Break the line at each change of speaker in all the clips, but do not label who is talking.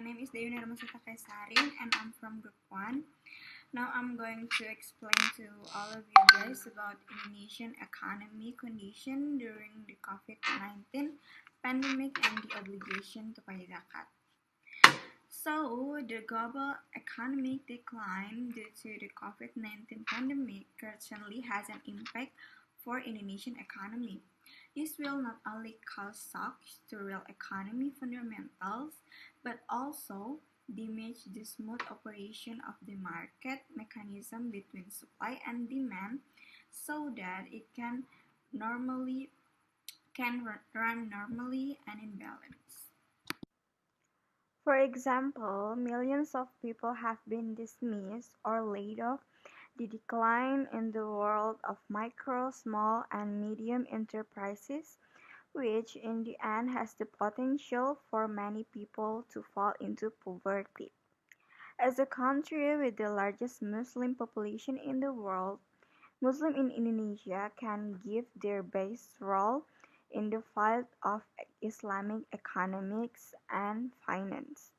name is Dewi Nirmasita Kaisarin and I'm from Group 1. Now I'm going to explain to all of you guys about Indonesian economy condition during the COVID-19 pandemic and the obligation to pay zakat. So, the global economic decline due to the COVID-19 pandemic certainly has an impact for Indonesian economy. This will not only cause shocks to real economy fundamentals, but also damage the smooth operation of the market mechanism between supply and demand so that it can run normally and in balance. For example, millions of people have been dismissed or laid off. The decline in the world of micro, small, and medium enterprises, which in the end has the potential for many people to fall into poverty. As a country with the largest Muslim population in the world, Muslims in Indonesia can give their best role in the field of Islamic economics and finance.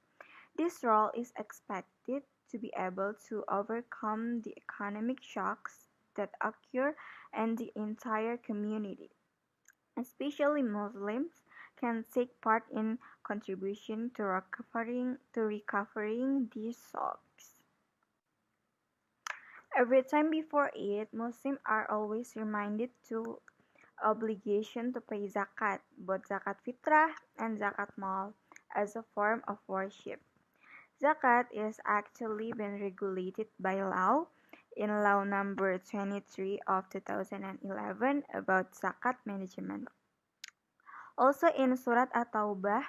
This role is expected to be able to overcome the economic shocks that occur in the entire community. Especially Muslims can take part in contribution to recovering these shocks. Every time before Eid, Muslims are always reminded to obligation to pay zakat, both zakat fitrah and zakat mal, as a form of worship. Zakat is actually been regulated by law in Law Number 23 of 2011 about zakat management. Also in Surat At-Taubah,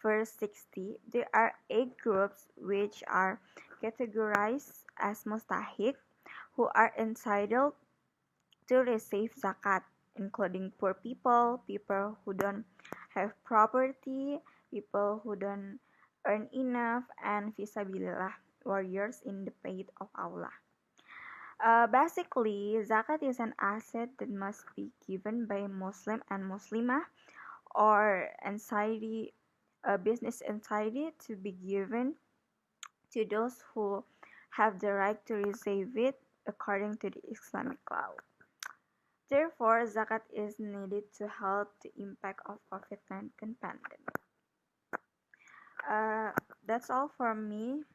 verse 60, there are 8 groups which are categorized as mustahik, who are entitled to receive zakat, including poor people, people who don't have property, people who don't earn enough, and fisabilillah, warriors in the faith of Allah. Basically, zakat is an asset that must be given by Muslim and Muslimah or business entity to be given to those who have the right to receive it according to the Islamic law. Therefore, zakat is needed to help the impact of COVID-19 pandemic. That's all from me,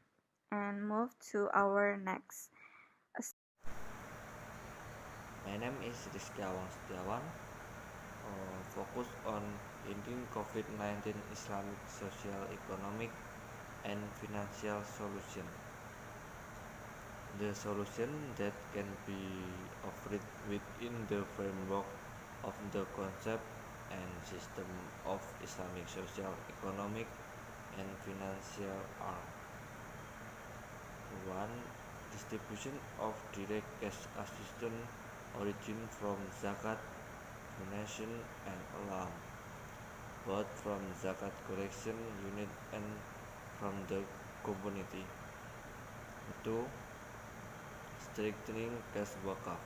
and move to our next.
My name is Rizky Awang Setiawan. Focus on ending COVID-19 Islamic social, economic, and financial solution. The solution that can be offered within the framework of the concept and system of Islamic social, economic, and financial are 1. Distribution of direct cash assistance origin from zakat, donation, and alarm, both from zakat collection unit and from the community. 2. Strengthening cash wakaf.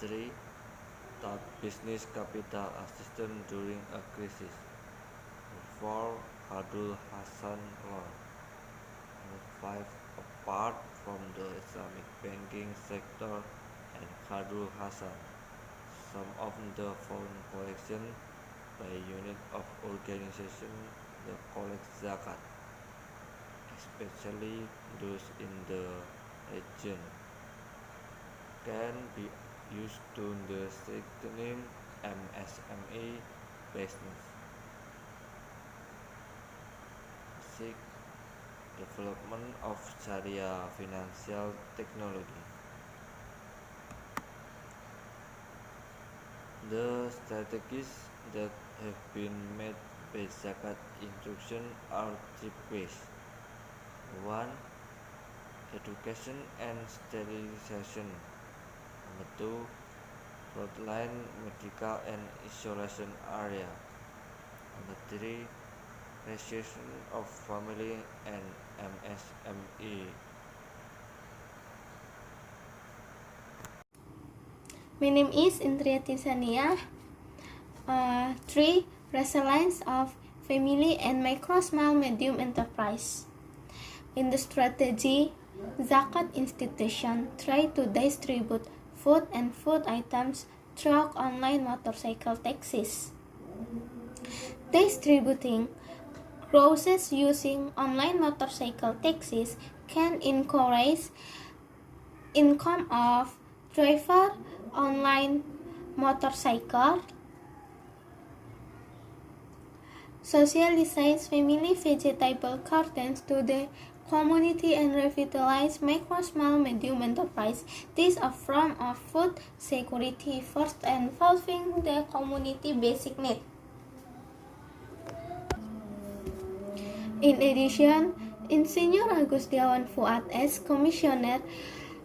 3. Top business capital assistance during a crisis. 4. Hadul Hasan loan. 5. Apart from the Islamic banking sector and Hadul Hasan, some of the foreign collection by unit of organization that collect zakat, especially those in the region, can be used to the strengthening MSME business. 6. Development of Sharia financial technology. The strategies that have been made by zakat instruction are 3 ways. 1. Education and sterilization. 2. Frontline medical and isolation area. 3. Restriction of family and MSME.
My name is Intriati Sania. 3. Resilience of family, and micro, small, medium enterprise. In the strategy, Zakat institution try to distribute food and food items through online motorcycle taxis. Distributing groceries using online motorcycle taxis can encourage income of driver online motorcycle, socialize family vegetable gardens to the community, and revitalize micro, small, medium enterprise. This is a form of food security first involving the community basic need. In addition, Insinyur Agustiawan Fuad as Commissioner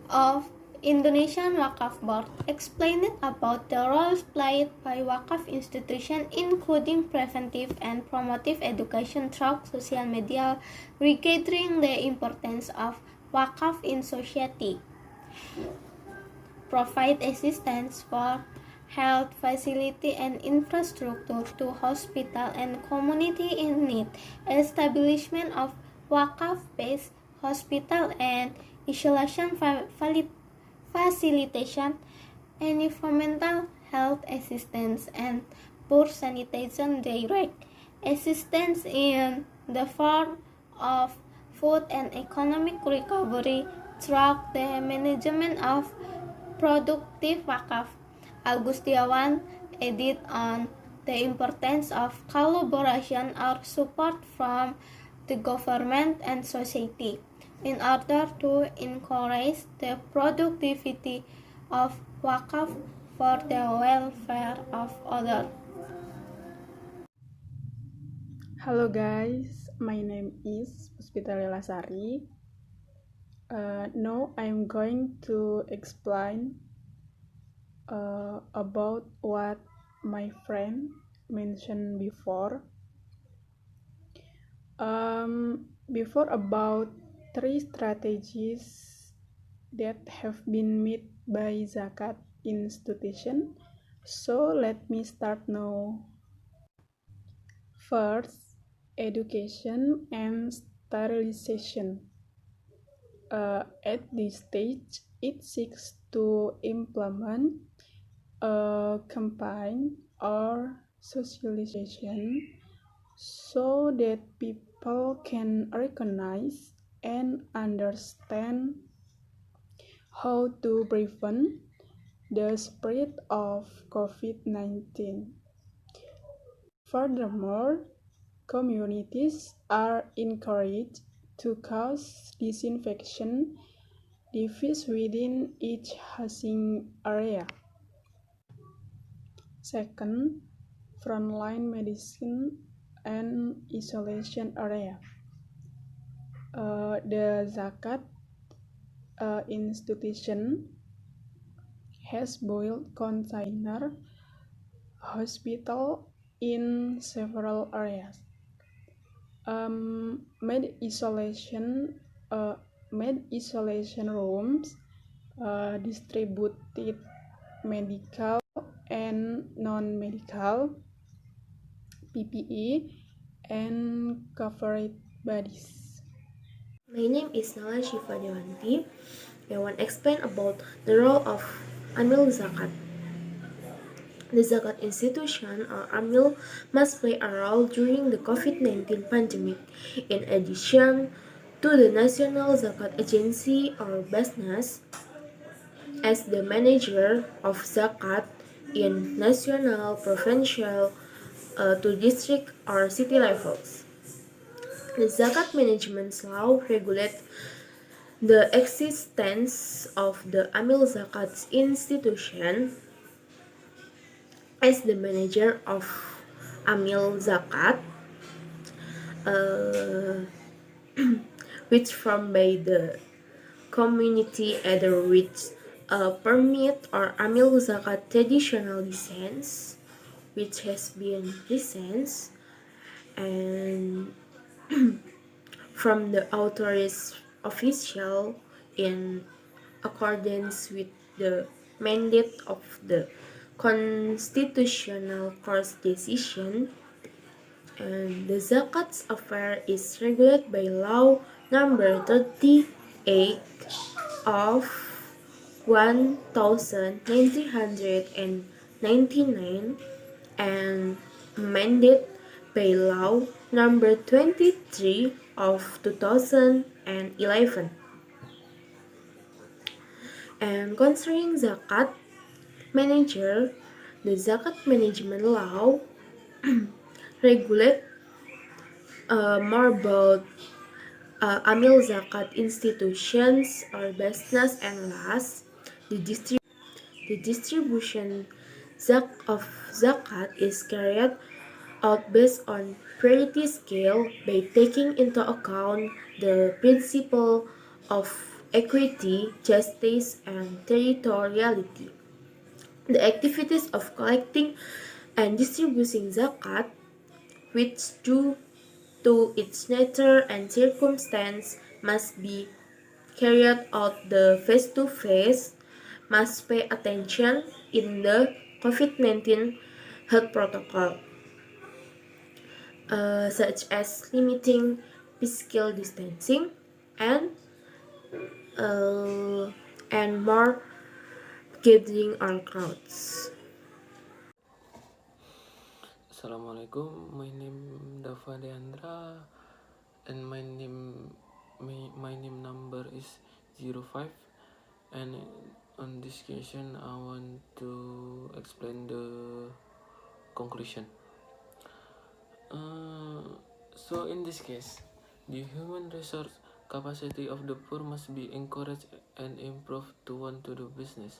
of Indonesian Wakaf Board explained about the roles played by Wakaf institutions, including preventive and promotive education through social media, regarding the importance of Wakaf in society, provide assistance for health facility and infrastructure to hospital and community in need, establishment of Wakaf-based hospital and isolation facilitation, environmental health assistance, and poor sanitation, direct assistance in the form of food and economic recovery through the management of productive wakaf. Agustiawan added on the importance of collaboration or support from the government and society in order to encourage the productivity of wakaf for the welfare of others.
Hello guys, my name is Puspita Lelasari. Now I'm going to explain about what my friend mentioned before. Before about 3 strategies that have been made by Zakat institution. So let me start now. First, education and sterilization. At this stage, it seeks to implement a campaign or socialization so that people can recognize and understand how to prevent the spread of COVID-19. Furthermore, communities are encouraged to cause disinfection devices within each housing area. Second, frontline medicine and isolation area. The Zakat institution has built container hospital in several areas. Made isolation rooms, distributed medical and non-medical PPE, and covered bodies.
My name is Nala Shifa Dewanti. I want to explain about the role of Amil Zakat. The Zakat institution or Amil must play a role during the COVID-19 pandemic. In addition to the National Zakat Agency or Basnas as the manager of Zakat in national, provincial, to district or city levels. The Zakat Management Law regulates the existence of the Amil Zakat institution as the manager of Amil Zakat, which formed by the community either with a permit or Amil Zakat traditional license, which has been licensed, and from the authorized official in accordance with the mandate of the Constitutional Court's decision And the zakat affair is regulated by law number 38 of 1999 and amended by law number 23 of 2011. And concerning zakat manager, the zakat management law regulate more about amil zakat institutions or business, and last, the, the distribution of zakat is carried out based on priority scale by taking into account the principle of equity, justice, and territoriality. The activities of collecting and distributing zakat, which due to its nature and circumstance must be carried out the face-to-face, must pay attention in the COVID-19 health protocol, such as limiting physical distancing and uh, more gathering or crowds.
Assalamualaikum, my name Dava Deandra and my name number is 05, and on this occasion I want to explain the conclusion. So in this case, the human resource capacity of the poor must be encouraged and improved to want to do business.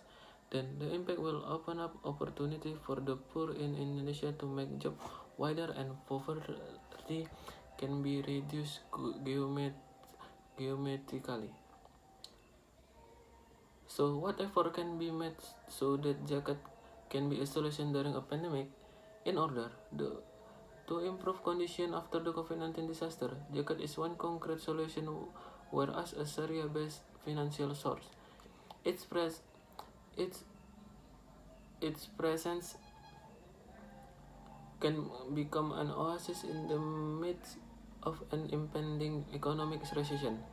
Then the impact will open up opportunity for the poor in Indonesia to make job wider, and poverty can be reduced geometrically. So what effort can be made so that zakat can be a solution during a pandemic? In order to improve condition after the COVID-19 disaster, zakat is one concrete solution, whereas a Sharia-based financial source. Its presence can become an oasis in the midst of an impending economic recession.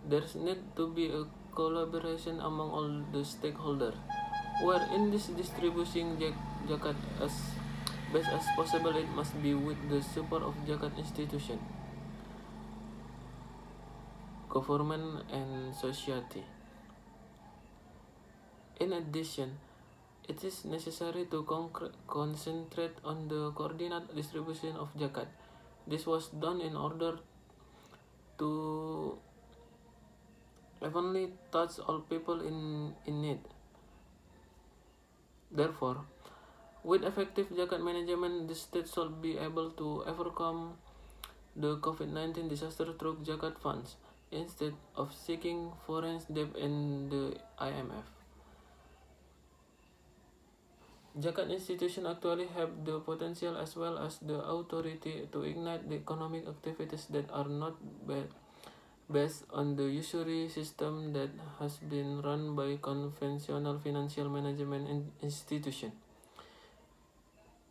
There's need to be a collaboration among all the stakeholders, where in this distributing zakat as best as possible, it must be with the support of zakat institution, government, and society. In addition, it is necessary to concentrate on the coordinated distribution of zakat. This was done in order to evenly touch all people in need. Therefore, with effective zakat management, the state should be able to overcome the COVID-19 disaster through zakat funds instead of seeking foreign debt in the IMF. Zakat institutions actually have the potential as well as the authority to ignite the economic activities that are not based on the usury system that has been run by conventional financial management institutions.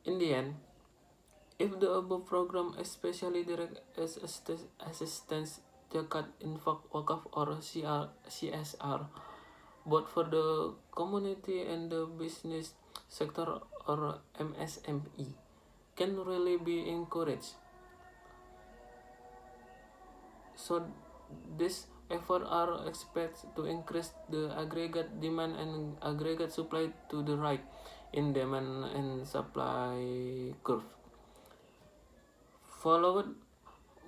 In the end, if the above program, especially direct assistance, zakat, infak, wakaf, or CSR, both for the community and the business sector or MSME, can really be encouraged. So these efforts are expected to increase the aggregate demand and aggregate supply to the right in demand and supply curve, followed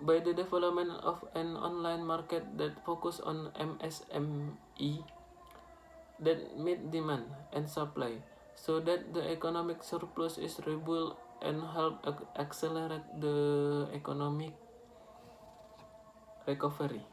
by the development of an online market that focus on MSME that meet demand and supply, so that the economic surplus is rebuilt and help accelerate the economic recovery.